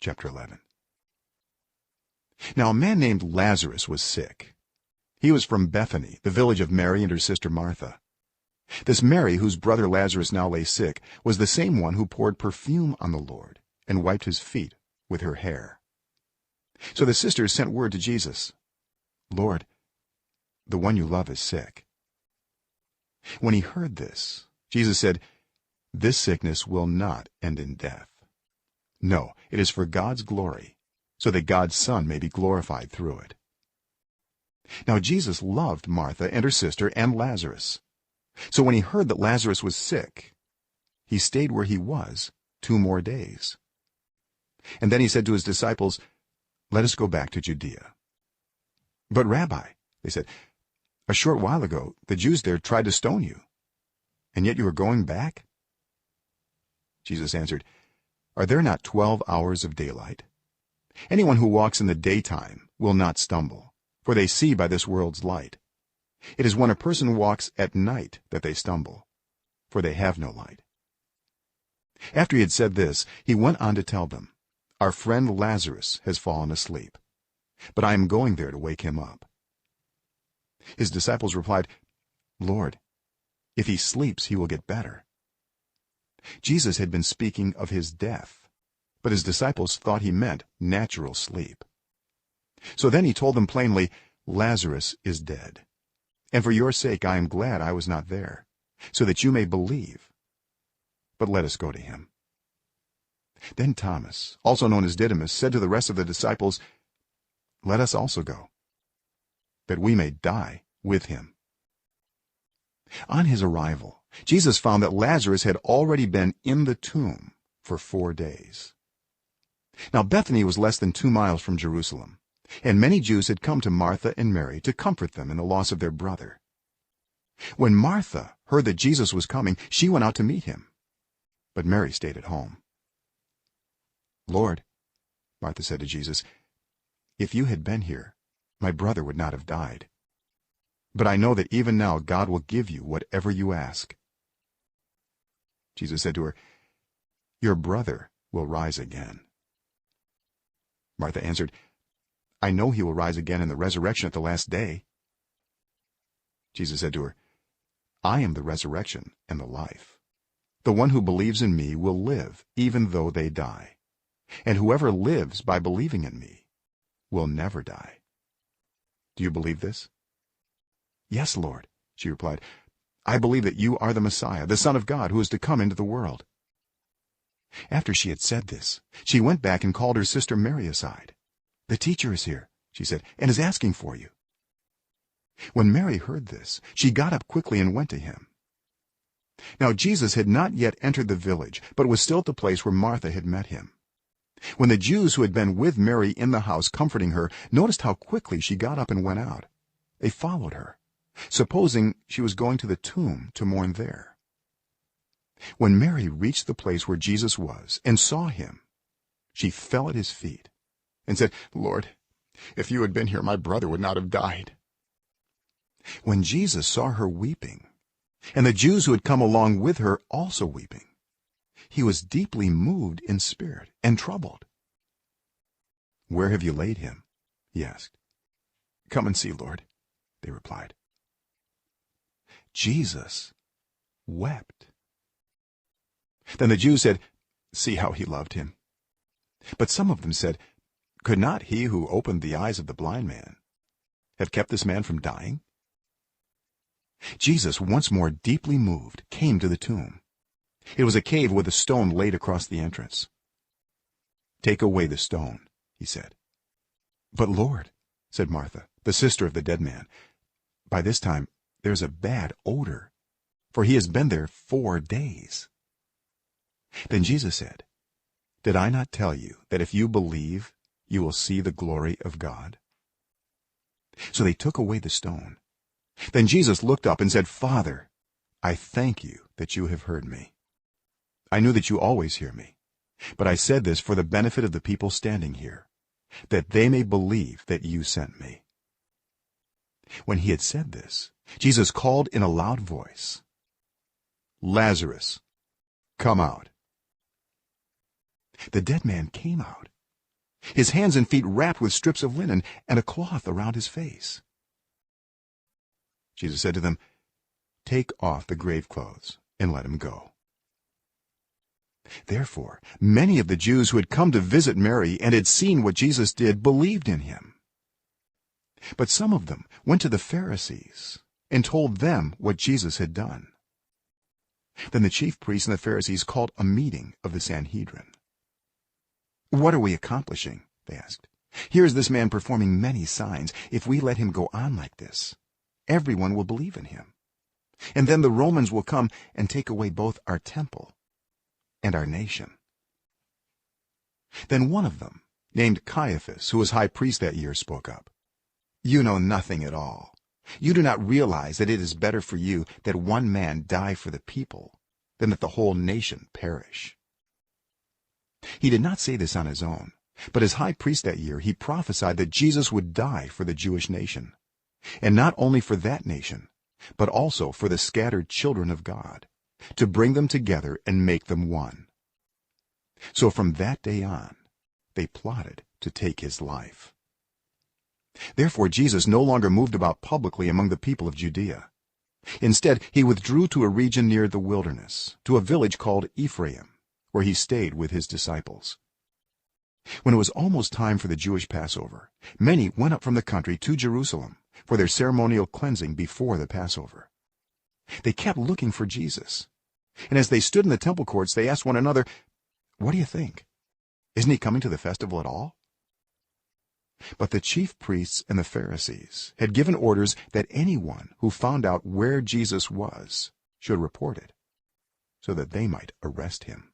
chapter 11. Now a man named Lazarus was sick. He was from Bethany, the village of Mary and her sister Martha. This Mary, whose brother Lazarus now lay sick, was the same one who poured perfume on the Lord and wiped his feet with her hair. So the sisters sent word to Jesus, "Lord, the one you love is sick." When he heard this, Jesus said, "This sickness will not end in death. No, it is for God's glory, so that God's Son may be glorified through it." Now Jesus loved Martha and her sister and Lazarus. So when he heard that Lazarus was sick, he stayed where he was 2 more days. And then he said to his disciples, "Let us go back to Judea." "But Rabbi," they said, "a short while ago the Jews there tried to stone you, and yet you are going back?" Jesus answered, "Are there not 12 hours of daylight? Anyone who walks in the daytime will not stumble, for they see by this world's light. It is when a person walks at night that they stumble, for they have no light." After he had said this, he went on to tell them, "Our friend Lazarus has fallen asleep, but I am going there to wake him up." His disciples replied, "Lord, if he sleeps he will get better." Jesus had been speaking of his death, but his disciples thought he meant natural sleep. So then he told them plainly, "Lazarus is dead, and for your sake I am glad I was not there, so that you may believe. But let us go to him." Then Thomas, also known as Didymus, said to the rest of the disciples, "Let us also go, that we may die with him." On his arrival, Jesus found that Lazarus had already been in the tomb for 4 days. Now Bethany was less than 2 miles from Jerusalem, and many Jews had come to Martha and Mary to comfort them in the loss of their brother. When Martha heard that Jesus was coming, she went out to meet him, but Mary stayed at home. "Lord," Martha said to Jesus, "if you had been here, my brother would not have died. But I know that even now God will give you whatever you ask." Jesus said to her, "Your brother will rise again." Martha answered, "I know he will rise again in the resurrection at the last day." Jesus said to her, "I am the resurrection and the life. The one who believes in me will live even though they die, and whoever lives by believing in me will never die. Do you believe this?" "Yes, Lord," she replied. "I believe that you are the Messiah, the Son of God, who is to come into the world." After she had said this, she went back and called her sister Mary aside. "The teacher is here," she said, "and is asking for you." When Mary heard this, she got up quickly and went to him. Now Jesus had not yet entered the village, but was still at the place where Martha had met him. When the Jews who had been with Mary in the house comforting her noticed how quickly she got up and went out, they followed her, supposing she was going to the tomb to mourn there. When Mary reached the place where Jesus was and saw him, she fell at his feet and said, "Lord, if you had been here, my brother would not have died." When Jesus saw her weeping, and the Jews who had come along with her also weeping, he was deeply moved in spirit and troubled. "Where have you laid him?" he asked. "Come and see, Lord," they replied. Jesus wept. Then the Jews said, "See how he loved him." But some of them said, "Could not he who opened the eyes of the blind man have kept this man from dying?" Jesus, once more deeply moved, came to the tomb. It was a cave with a stone laid across the entrance. "Take away the stone," he said. "But Lord," said Martha, the sister of the dead man, "by this time there's a bad odor, for he has been there 4 days." Then Jesus said, "Did I not tell you that if you believe, you will see the glory of God?" So they took away the stone. Then Jesus looked up and said, "Father, I thank you that you have heard me. I knew that you always hear me, but I said this for the benefit of the people standing here, that they may believe that you sent me." When he had said this, Jesus called in a loud voice, "Lazarus, come out." The dead man came out, his hands and feet wrapped with strips of linen and a cloth around his face. Jesus said to them, "Take off the grave clothes and let him go." Therefore many of the Jews who had come to visit Mary and had seen what Jesus did believed in him. But some of them went to the Pharisees and told them what Jesus had done. Then the chief priests and the Pharisees called a meeting of the Sanhedrin. "What are we accomplishing?" they asked. "Here is this man performing many signs. If we let him go on like this, everyone will believe in him, and then the Romans will come and take away both our temple and our nation." Then one of them, named Caiaphas, who was high priest that year, spoke up. "You know nothing at all. You do not realize that it is better for you that one man die for the people than that the whole nation perish." He did not say this on his own, but as high priest that year he prophesied that Jesus would die for the Jewish nation, and not only for that nation but also for the scattered children of God, to bring them together and make them one. So from that day on they plotted to take his life. Therefore Jesus no longer moved about publicly among the people of Judea. Instead he withdrew to a region near the wilderness, to a village called Ephraim, where he stayed with his disciples. When it was almost time for the Jewish Passover, many went up from the country to Jerusalem for their ceremonial cleansing before the Passover. They kept looking for Jesus, and as they stood in the temple courts they asked one another, "What do you think? Isn't he coming to the festival at all?" But the chief priests and the Pharisees had given orders that anyone who found out where Jesus was should report it, so that they might arrest him.